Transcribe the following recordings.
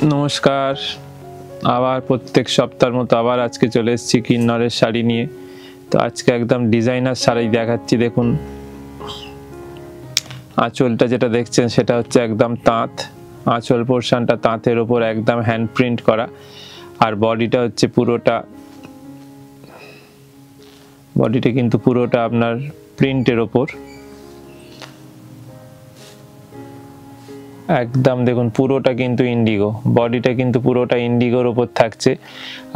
নমস্কার। আবার প্রত্যেক সপ্তাহের মতো আবার আজকে চলে এসেছি কিন্নরের শাড়ি নিয়ে। তো আজকে একদম ডিজাইনার শাড়ি দেখাচ্ছি। দেখুন আঁচলটা যেটা দেখছেন সেটা হচ্ছে একদম তাঁত। আঁচল পোর্শনটা তাঁতের ওপর একদম হ্যান্ড প্রিন্ট করা, আর বডিটা হচ্ছে বডিটা কিন্তু পুরোটা আপনার প্রিন্টের ওপর। একদম দেখুন পুরোটা কিন্তু ইন্ডিগো, বডিটা কিন্তু পুরোটা ইন্ডিগোর ওপর থাকছে।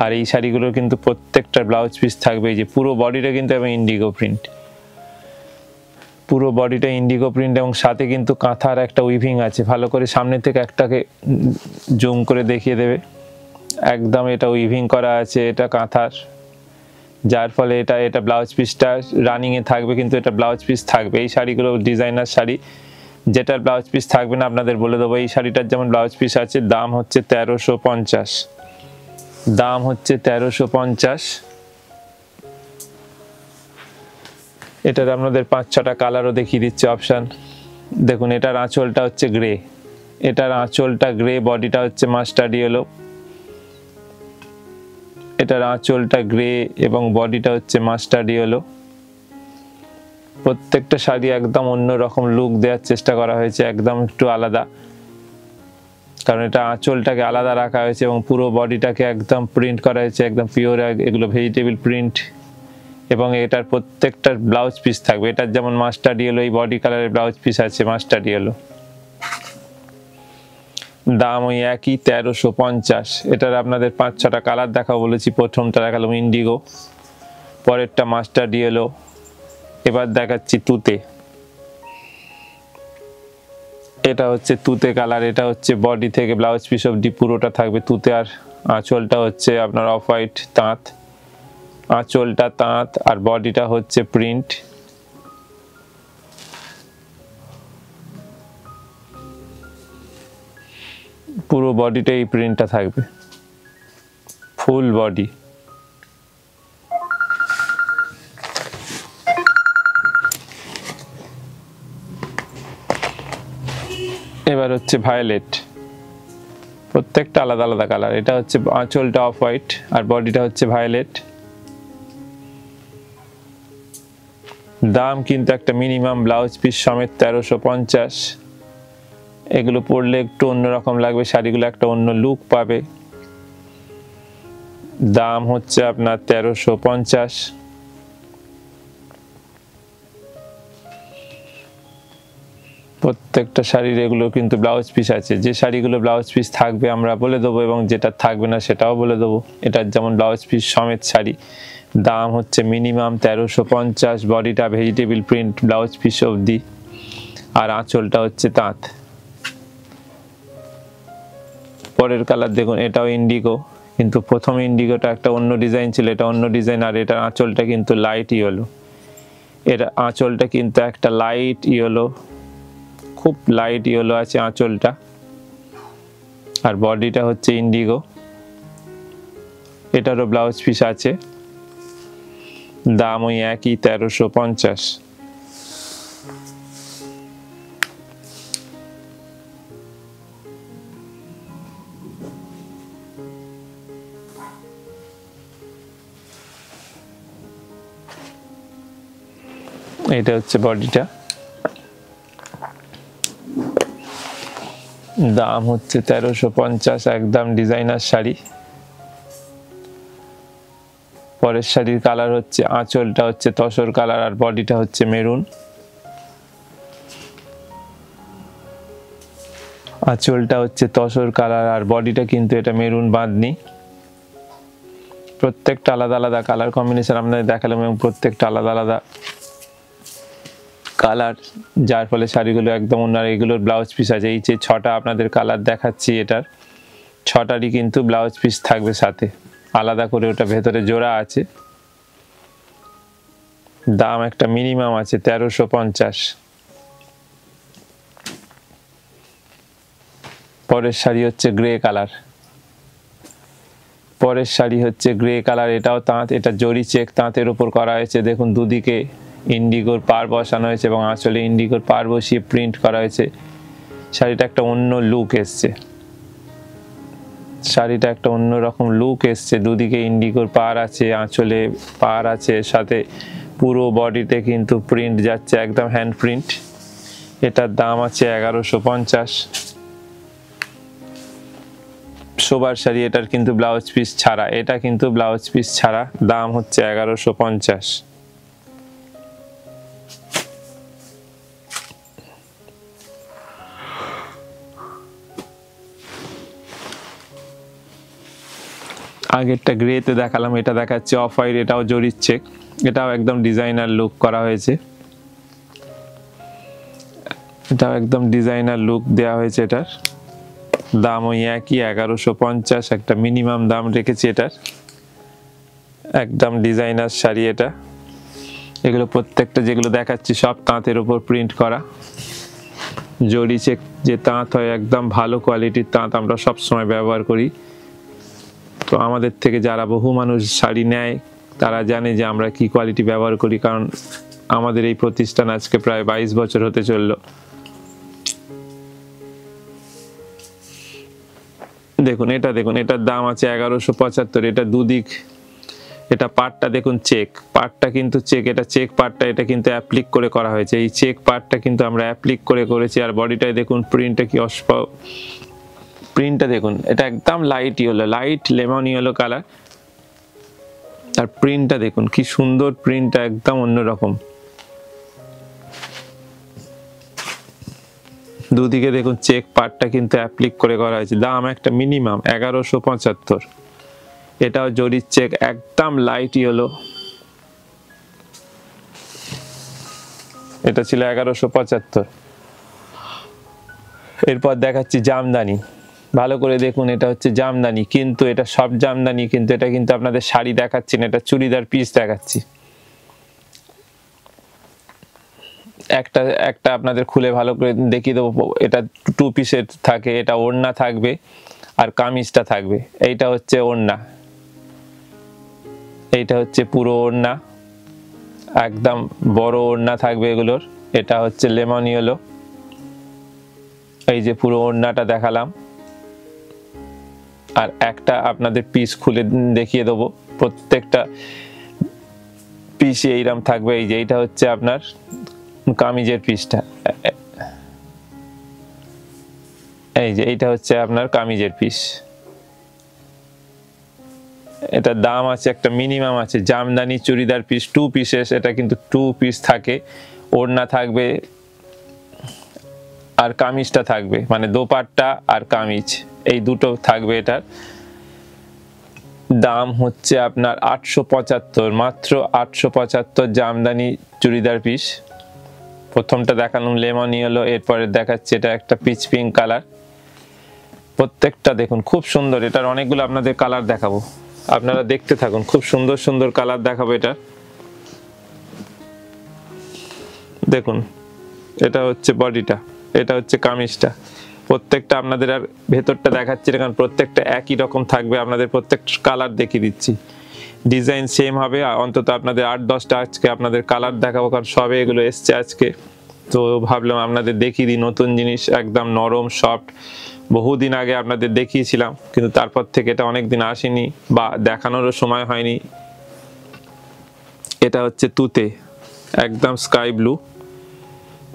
আর এই শাড়িগুলোর কিন্তু প্রত্যেকটা ব্লাউজ পিস থাকবে এই যে পুরো বডিটা কিন্তু এবং ইন্ডিগো প্রিন্ট, পুরো বডিটা ইন্ডিগো প্রিন্ট এবং সাথে কিন্তু কাঁথার একটা উইভিং আছে। ভালো করে সামনে থেকে একটাকে জুম করে দেখিয়ে দেবে, একদম এটা উইভিং করা আছে, এটা কাঁথার, যার ফলে এটা ব্লাউজ পিসটা রানিংয়ে থাকবে, কিন্তু এটা ব্লাউজ পিস থাকবে। এই শাড়িগুলো ডিজাইনার শাড়ি, যেটার ব্লাউজ পিস থাকবে না আপনাদের বলে দেবো। এই শাড়িটার যেমন ব্লাউজ পিস আছে, দাম হচ্ছে 1350, দাম হচ্ছে 1350। এটার আপনাদের 5-6টা কালারও দেখিয়ে দিচ্ছে অপশান। দেখুন এটার আঁচলটা হচ্ছে গ্রে, এটার আঁচলটা গ্রে, বডিটা হচ্ছে মাস্টার্ড ইয়েলো। এটার আঁচলটা গ্রে এবং বডিটা হচ্ছে মাস্টার্ড ইয়েলো। প্রত্যেকটা শাড়ি একদম অন্য রকম লুক দেওয়ার চেষ্টা করা হয়েছে, একদম একটু আলাদা, কারণ এটা আঁচলটাকে আলাদা রাখা হয়েছে এবং পুরো বডিটাকে একদম প্রিন্ট করা হয়েছে, একদম পিওর এগুলো ভেজিটেবল প্রিন্ট। এবং এটার প্রত্যেকটার ব্লাউজ পিস থাকবে। এটার যেমন মাস্টার্ড ইয়েলো, এই বডি কালারের ব্লাউজ পিস আছে মাস্টার্ড ইয়েলো, দাম ওই একই 1350। এটার আপনাদের 5-6টা কালার দেখাও বলেছি। প্রথমটা দেখালাম ইন্ডিগো, পরেরটা মাস্টার্ড ইয়েলো, এবার দেখাচ্ছি তুতে। এটা হচ্ছে তুতে কালার, এটা হচ্ছে বডি থেকে ব্লাউজ পিস অবধি পুরোটা থাকবে তুতে। আর আঁচলটা হচ্ছে আপনার অফ হোয়াইট তাঁত, আঁচলটা তাঁত আর বডিটা হচ্ছে প্রিন্ট। পুরো বডিটা এই প্রিন্টটা থাকবে, ফুল বডি। এবার হচ্ছে ভায়োলেট, প্রত্যেকটা আলাদা আলাদা কালার। এটা হচ্ছে আঁচলটা অফ হোয়াইট আর বডিটা হচ্ছে ভায়োলেট। দাম কিন্তু একটা মিনিমাম ব্লাউজ পিস সমেত 1350। এগুলো পরলে একটু অন্যরকম লাগবে, শাড়িগুলো একটা অন্য লুক পাবে। দাম হচ্ছে আপনার 1350। প্রত্যেকটা শাড়ির এগুলো কিন্তু ব্লাউজ পিস আছে। যে শাড়িগুলো ব্লাউজ পিস থাকবে আমরা বলে দেবো, এবং যেটা থাকবে না সেটাও বলে দেবো। এটার যেমন ব্লাউজ পিস সমেত শাড়ি, দাম হচ্ছে মিনিমাম 1350। বডিটা ভেজিটেবল প্রিন্ট ব্লাউজ পিস অবধি, আর আঁচলটা হচ্ছে তাঁত। পরের কালার দেখুন, এটাও ইন্ডিগো, কিন্তু প্রথম ইন্ডিগোটা একটা অন্য ডিজাইন ছিল, এটা অন্য ডিজাইন। আর এটার আঁচলটা কিন্তু লাইট ইয়েলো, এর আঁচলটা কিন্তু একটা লাইট ইয়েলো, খুব লাইট ইয়েলো আছে আঁচলটা। আর বডিটা হচ্ছে ইন্ডিগো, এটারও ব্লাউজ পিস আছে, দাম ওই একই 1350। এটা হচ্ছে বডিটা, দাম হচ্ছে 1350, একদম ডিজাইনার শাড়ি। পরের শাড়ির কালার হচ্ছে, আঁচলটা হচ্ছে তসর কালার আর বডিটা হচ্ছে মেরুন। আঁচলটা হচ্ছে তসর কালার আর বডিটা কিন্তু এটা মেরুন বাঁধনি। প্রত্যেকটা আলাদা আলাদা কালার কম্বিনেশন আপনাদের দেখালাম, এবং প্রত্যেকটা আলাদা আলাদা কালার, যার ফলে শাড়িগুলো একদম অন্য। এগুলোর ব্লাউজ পিস আছে, এই যে 6টা আপনাদের কালার দেখাচ্ছি, এটার 6টারই কিন্তু ব্লাউজ পিস থাকবে সাথে আলাদা করে, ওটা ভেতরে জোড়া আছে। দাম একটা মিনিমাম আছে 1350। পরের শাড়ি হচ্ছে গ্রে কালার, পরের শাড়ি হচ্ছে গ্রে কালার, এটাও তাঁত, এটা জরি চেক তাঁতের উপর করা হয়েছে। দেখুন দুদিকে ইন্ডিগোর পার বসানো হয়েছে এবং আঁচলে ইন্ডিগোর পার বসিয়ে প্রিন্ট করা হয়েছে। শাড়িটা একটা অন্য লুক এসছে। শাড়িটা একটা অন্যরকম লুক এসছে, দুদিকে ইন্ডিগোর পাড় আছে, আঁচলে পাড় আছে, সাথে পুরো বডিতে কিন্তু প্রিন্ট যাচ্ছে, একদম হ্যান্ড প্রিন্ট। এটার দাম আছে 1150। শোবার শাড়ি, এটার কিন্তু ব্লাউজ পিস ছাড়া, এটা কিন্তু ব্লাউজ পিস ছাড়া, দাম হচ্ছে 1150। আগেরটা গ্রেতে দেখালাম, এটা দেখাচ্ছে অফ হোয়াইট, এটাও জরির চেক, এটাও একদম ডিজাইনার লুক করা হয়েছে, এটাও একদম ডিজাইনার লুক দেওয়া হয়েছে। এটার দাম ওই একই 1150, একটা মিনিমাম দাম রেখেছি এটার। একদম ডিজাইনার শাড়ি এটা। এগুলো প্রত্যেকটা যেগুলো দেখাচ্ছি সব তাঁতের উপর প্রিন্ট করা, জরি চেক যে তাঁত হয়, একদম ভালো কোয়ালিটির তাঁত আমরা সব সময় ব্যবহার করি। তো আমাদের থেকে যারা বহু মানুষ শাড়ি নেয় তারা জানে যে আমরা কি কোয়ালিটি ব্যবহার করি, কারণ আমাদের এই প্রতিষ্ঠান আজকে প্রায় 22 বছর হতে চললো। দেখুন এটা, দেখুন এটার দাম আছে 1175। এটা দুদিক, এটা পার্টটা দেখুন চেক, পার্টটা কিন্তু চেক, এটা চেক পার্টটা, এটা কিন্তু অ্যাপ্লিক করে করা হয়েছে, এই চেক পার্টটা কিন্তু আমরা অ্যাপ্লিক করে করেছি। আর বডিটায় দেখুন প্রিন্টটা কি প্রিন্টটা দেখুন, এটা একদম light yellow, light lemon yellow colour. আর প্রিন্টটা দেখুন কি সুন্দর, প্রিন্টটা একদম অন্যরকম। দুদিকে দেখুন চেক পার্টটা কিন্তু অ্যাপ্লিক করে করা হয়েছে, দাম একটা মিনিমাম 1175। এটাও জরির চেক, একদম লাইট ইয়েলো, এটা ছিল 1175। এরপর দেখাচ্ছি জামদানি, ভালো করে দেখুন, এটা হচ্ছে জামদানি, কিন্তু এটা সব জামদানি, কিন্তু এটা কিন্তু আপনাদের শাড়ি দেখাচ্ছি না, এটা চুড়িদার পিস দেখাচ্ছি। একটা একটা আপনাদের খুলে ভালো করে দেখিয়ে দেবো, এটা 2 পিসের থাকে, এটা ওড়না থাকবে আর কামিজটা থাকবে। এইটা হচ্ছে ওড়না, এইটা হচ্ছে পুরো ওড়না, একদম বড় ওড়না থাকবে এগুলোর। এটা হচ্ছে লেমন ইয়েলো, এই যে পুরো ওড়নাটা দেখালাম। আর একটা আপনাদের পিস খুলে দেখিয়ে দেবো, প্রত্যেকটা পিসে এইরকম থাকবে। এই যে এইটা হচ্ছে আপনার কামিজের পিসটা, এই যে এইটা হচ্ছে আপনার কামিজের পিস। এটার দাম আছে একটা মিনিমাম আছে, জামদানি চুড়িদার পিস 2 পিসেস, এটা কিন্তু 2 পিস থাকে, ওড়না থাকবে আর কামিজটা থাকবে, মানে দোপাট্টা আর কামিজ এই দুটো থাকবে। এটার দাম হচ্ছে আপনার 875, মাত্র 875 জামদানি চুড়িদার পিস। প্রথমটা দেখালাম লেমন ইয়েলো, এরপরে দেখাচ্ছে এটা একটা পিচ পিঙ্ক কালার। প্রত্যেকটা দেখুন খুব সুন্দর, এটার অনেকগুলো আপনাদের কালার দেখাবো, আপনারা দেখতে থাকুন, খুব সুন্দর সুন্দর কালার দেখাবো এটা। দেখুন এটা হচ্ছে বডিটা, এটা হচ্ছে কামিজটা, প্রত্যেকটা আপনাদের আর ভেতরটা দেখাচ্ছি না কারণ প্রত্যেকটা একই রকম থাকবে, আপনাদের প্রত্যেকটা কালার দেখিয়ে দিচ্ছি, ডিজাইন সেম হবে। অন্তত আপনাদের 8-10টা আজকে আপনাদের কালার দেখাবো, কারণ সবে এগুলো এসছে আজকে, তো ভাবলাম আপনাদের দেখিয়ে দিই নতুন জিনিস, একদম নরম সফট। বহুদিন আগে আপনাদের দেখিয়েছিলাম, কিন্তু তারপর থেকে এটা অনেকদিন আসেনি বা দেখানোরও সময় হয়নি। এটা হচ্ছে তুতে, একদম স্কাই ব্লু।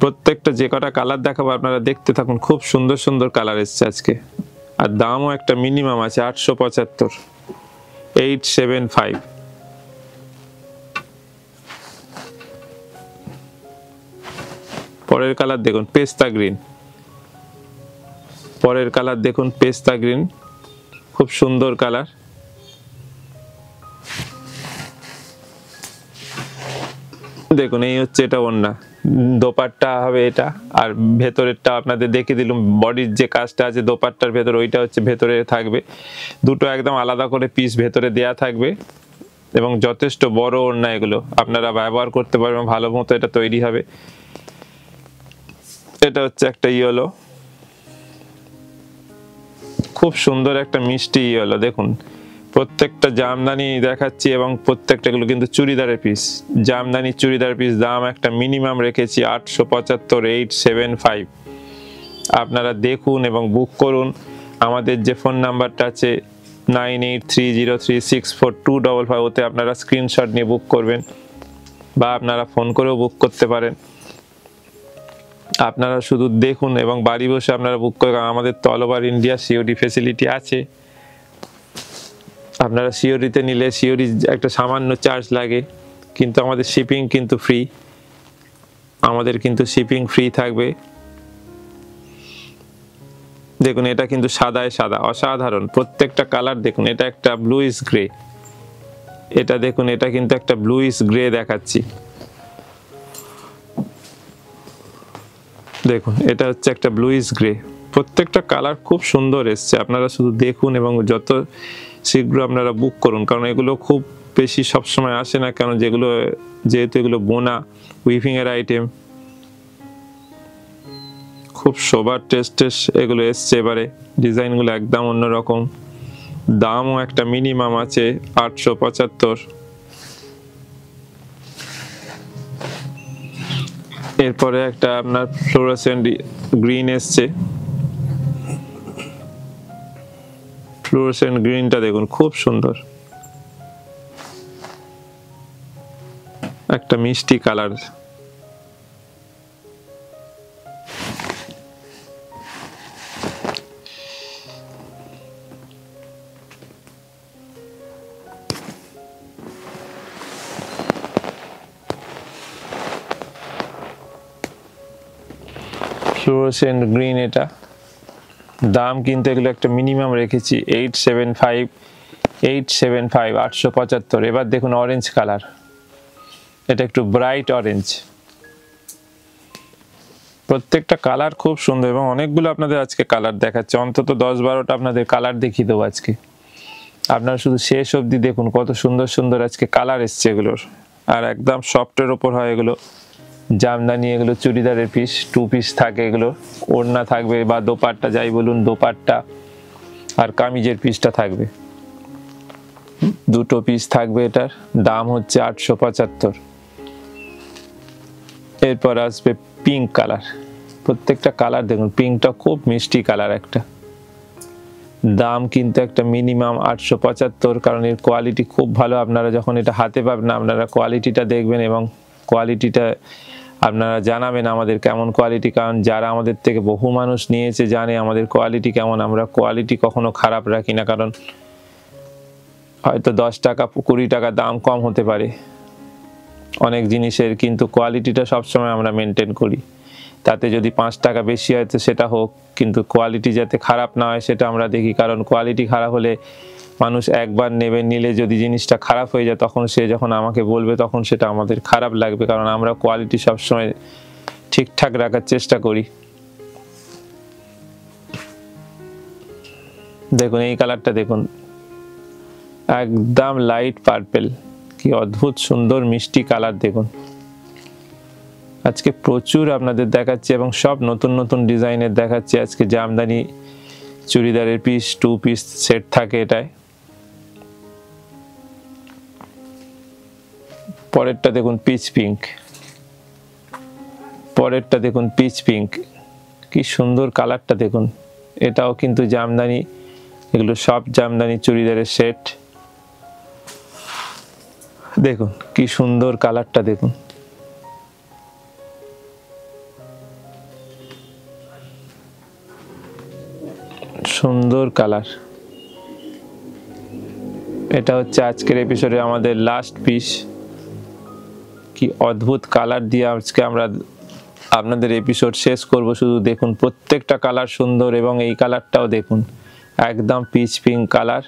প্রত্যেকটা যে কটা কালার দেখাবো আপনারা দেখতে থাকুন, খুব সুন্দর সুন্দর কালার এসছে আজকে। আর দামও একটা মিনিমাম আছে 875, 875। পরের কালার দেখুন পেস্তা গ্রিন, পরের কালার দেখুন পেস্তা গ্রিন, খুব সুন্দর কালার। দেখুন এই হচ্ছে এটা ওড়না, দোপাট্টা হবে এটা, আর ভেতরেরটা আপনাদের দেখিয়ে দিলাম, বডির যে কাজটা আছে দোপাট্টার ভেতর, ওইটা হচ্ছে ভেতরে থাকবে। দুটো একদম আলাদা করে পিস ভেতরে দেয়া থাকবে এবং যথেষ্ট বড় ওড়না, এগুলো আপনারা ব্যবহার করতে পারবেন ভালো মতো, এটা তৈরি হবে। এটা হচ্ছে একটা ইয়েলো, খুব সুন্দর একটা মিষ্টি ইয়েলো। দেখুন প্রত্যেকটা জামদানি দেখাচ্ছি এবং প্রত্যেকটা এগুলো কিন্তু চুড়িদারের পিস, জামদানি চুড়িদার পিস। দাম একটা মিনিমাম রেখেছি 875, 875। আপনারা দেখুন এবং বুক করুন, আমাদের যে ফোন নাম্বারটা আছে 9830364255, ওতে আপনারা স্ক্রিনশট নিয়ে বুক করবেন বা আপনারা ফোন করেও বুক করতে পারেন। আপনারা শুধু দেখুন এবং বাড়ি বসে আপনারা বুক করে, আমাদের তো all over India COD facility আছে। আপনারা সিওডিতে নিলে সিওডি একটা সামান্য চার্জ লাগে, কিন্তু আমাদের শিপিং কিন্তু ফ্রি, আমাদের কিন্তু শিপিং ফ্রি থাকবে। দেখুন এটা কিন্তু সাদায় সাদা, অসাধারণ প্রত্যেকটা কালার। দেখুন এটা একটা ব্লুইশ গ্রে, এটা দেখুন এটা কিন্তু একটা ব্লুইশ গ্রে দেখাচ্ছি। দেখুন এটা হচ্ছে একটা ব্লুইশ গ্রে, প্রত্যেকটা কালার খুব সুন্দর এসছে। আপনারা শুধু দেখুন এবং যত শীঘ্র আপনারা বুক করুন, কারণ এগুলো খুব বেশি সবসময় আসে না, কারণ যেহেতু এগুলো বোনা উইভিং এর আইটেম, খুব সোবার টেস্টেস এগুলো এসছে। এবারে ডিজাইনগুলো একদম অন্যরকম, দামও একটা মিনিমাম আছে 875। এরপরে একটা আপনার ফ্লোরোসেন্ট গ্রিন এসছে, ফ্লোরোসেন্ট গ্রিনটা দেখুন খুব সুন্দর, একটা মিষ্টি কালার। ফ্লোরোসেন্ট গ্রিন, এটা দাম কিন্তু এগুলো একটা মিনিমাম রেখেছি 875। এবার দেখুন অরেঞ্জ কালার, এটা একটু ব্রাইট অরেঞ্জ, প্রত্যেকটা কালার খুব সুন্দর এবং অনেকগুলো আপনাদের আজকে কালার দেখাচ্ছে, অন্তত 10-12টা আপনাদের কালার দেখিয়ে দেবো আজকে। আপনারা শুধু শেষ অবধি দেখুন কত সুন্দর সুন্দর আজকে কালার এসছে এগুলোর। আর একদম সফটের ওপর হয় এগুলো, জামদানি, এগুলো চুড়িদারের পিস, 2 পিস থাকে এগুলো, ওড়না থাকবে বা দোপাট্টা যাই বলুন, দোপাট্টা আর কামিজের পিসটা থাকবে, 2টো পিস থাকবে। এটার দাম হচ্ছে 875। এরপর আসবে পিঙ্ক কালার, প্রত্যেকটা কালার দেখুন, পিঙ্কটা খুব মিষ্টি কালার একটা, দাম কিন্তু একটা মিনিমাম 875, কারণ এর কোয়ালিটি খুব ভালো। আপনারা যখন এটা হাতে পাবেন আপনারা কোয়ালিটিটা দেখবেন এবং কোয়ালিটিটা আপনারা জানাবেন আমাদের কেমন কোয়ালিটি, কারণ যারা আমাদের থেকে বহু মানুষ নিয়েছে জানে আমাদের কোয়ালিটি কেমন। আমরা কোয়ালিটি কখনো খারাপ রাখি না, কারণ হয়তো 10 টাকা 20 টাকা দাম কম হতে পারে অনেক জিনিসের, কিন্তু কোয়ালিটিটা সবসময় আমরা মেনটেন করি। তাতে যদি 5 টাকা বেশি হয় তো সেটা হোক, কিন্তু কোয়ালিটি যাতে খারাপ না হয় সেটা আমরা দেখি, কারণ কোয়ালিটি খারাপ হলে মানুষ একবার নিলে যদি জিনিসটা খারাপ হয়ে যায় তখন সে যখন আমাকে বলবে তখন সেটা আমাদের খারাপ লাগবে, কারণ আমরা কোয়ালিটি সবসময় ঠিকঠাক রাখার চেষ্টা করি। দেখুন এই কালারটা দেখুন, একদম লাইট পার্পল, কি অদ্ভুত সুন্দর মিষ্টি কালার। দেখুন আজকে প্রচুর আপনাদের দেখাচ্ছি এবং সব নতুন নতুন ডিজাইনের দেখাচ্ছি আজকে। জামদানি চুড়িদারের পিস, 2 পিস সেট থাকে এটায়। পরেরটা দেখুন পিচ পিঙ্ক, পরেরটা দেখুন পিচ পিঙ্ক, কি সুন্দর কালারটা দেখুন। এটাও কিন্তু জামদানি, এগুলো সব জামদানি চুড়িদারের সেট। দেখুন কি সুন্দর কালারটা দেখুন, সুন্দর কালার। এটা হচ্ছে আজকের এপিসোডে আমাদের লাস্ট পিস, কি অদ্ভুত কালার দিয়ে আজকে আমরা আপনাদের এপিসোড শেষ করব। শুধু দেখুন প্রত্যেকটা কালার সুন্দর এবং এই কালারটাও দেখুন একদম পিচ পিঙ্ক কালার।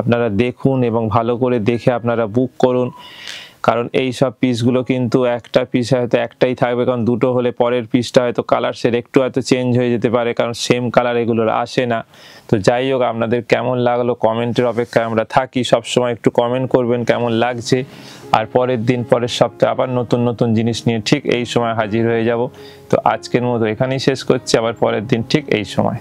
আপনারা দেখুন এবং ভালো করে দেখে আপনারা বুক করুন, কারণ এই সব পিসগুলো কিন্তু একটা পিস হয়তো একটাই থাকবে, কারণ 2টো হলে পরের পিসটা হয়তো কালার সেট একটু হয়তো চেঞ্জ হয়ে যেতে পারে, কারণ সেম কালার এগুলোর আসে না। তো যাই হোক, আপনাদের কেমন লাগলো কমেন্টের অপেক্ষায় আমরা থাকি, সবসময় একটু কমেন্ট করবেন কেমন লাগছে। আর পরের দিন পরের সপ্তাহে আবার নতুন নতুন জিনিস নিয়ে ঠিক এই সময় হাজির হয়ে যাব। তো আজকের মতো এখানেই শেষ করছি, আবার পরের দিন ঠিক এই সময়।